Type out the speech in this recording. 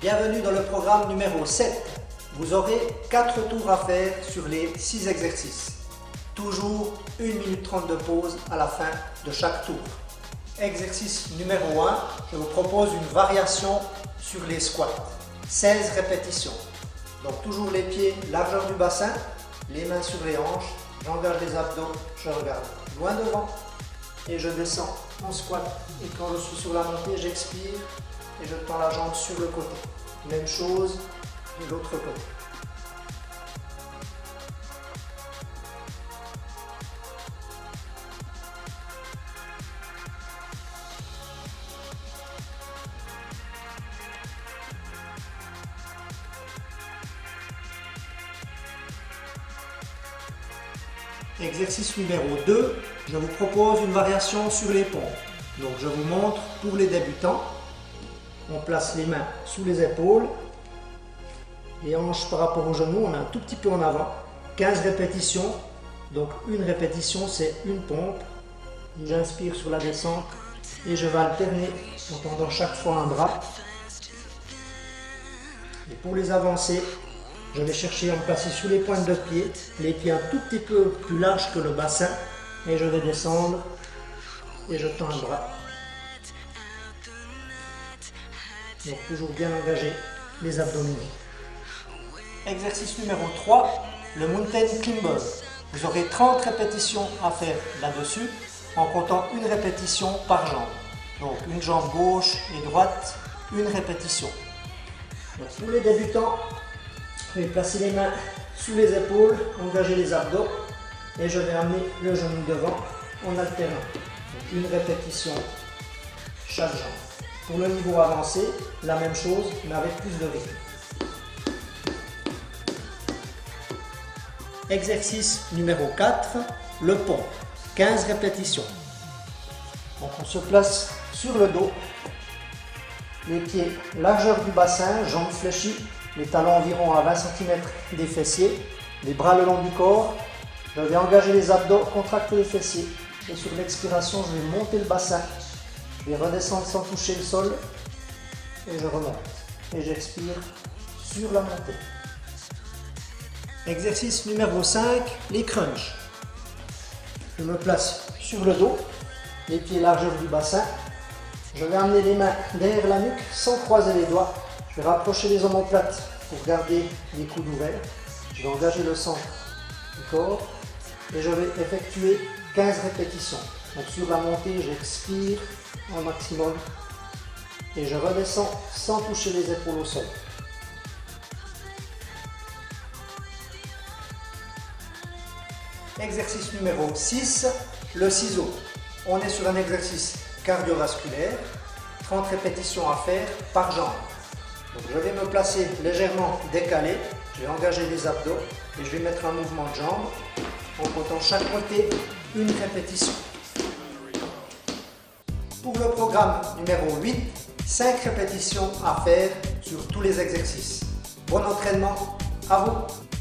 Bienvenue dans le programme numéro 7. Vous aurez 4 tours à faire sur les 6 exercices. Toujours 1 minute 30 de pause à la fin de chaque tour. Exercice numéro 1, je vous propose une variation sur les squats. 16 répétitions. Donc toujours les pieds largeur du bassin, les mains sur les hanches, j'engage les abdos, je regarde loin devant et je descends en squat. Et quand je suis sur la montée, j'expire et je tends la jambe sur le côté. Même chose de l'autre côté. Exercice numéro 2, je vous propose une variation sur les pompes. Donc je vous montre pour les débutants. On place les mains sous les épaules, les hanches par rapport aux genoux, on a un tout petit peu en avant. 15 répétitions, donc une répétition c'est une pompe. J'inspire sur la descente et je vais alterner en tendant chaque fois un bras. Et pour les avancées, je vais chercher à me placer sous les pointes de pied, les pieds un tout petit peu plus larges que le bassin, et je vais descendre et je tends un bras. Donc toujours bien engager les abdominaux. Exercice numéro 3, le Mountain Climber. Vous aurez 30 répétitions à faire là-dessus, en comptant une répétition par jambe. Donc une jambe gauche et droite, une répétition. Donc, pour les débutants, je vais placer les mains sous les épaules, engager les abdos et je vais amener le genou devant en alternant. Donc, une répétition chaque jambe. Pour le niveau avancé, la même chose mais avec plus de rythme. Exercice numéro 4, le pont. 15 répétitions. Donc on se place sur le dos, les pieds largeur du bassin, jambes fléchies, les talons environ à 20 cm des fessiers, les bras le long du corps. Je vais engager les abdos, contracter les fessiers et sur l'expiration je vais monter le bassin. Je vais redescendre sans toucher le sol et je remonte. Et j'expire sur la montée. Exercice numéro 5, les crunchs. Je me place sur le dos, les pieds largeur du bassin. Je vais amener les mains derrière la nuque sans croiser les doigts. Je vais rapprocher les omoplates pour garder les coudes ouverts. Je vais engager le centre du corps et je vais effectuer 15 répétitions. Donc sur la montée, j'expire au maximum et je redescends sans toucher les épaules au sol. Exercice numéro 6, le ciseau. On est sur un exercice cardiovasculaire, 30 répétitions à faire par jambe. Donc je vais me placer légèrement décalé, je vais engager les abdos et je vais mettre un mouvement de jambe en comptant chaque côté une répétition. Pour le programme numéro 8, 5 répétitions à faire sur tous les exercices. Bon entraînement, à vous!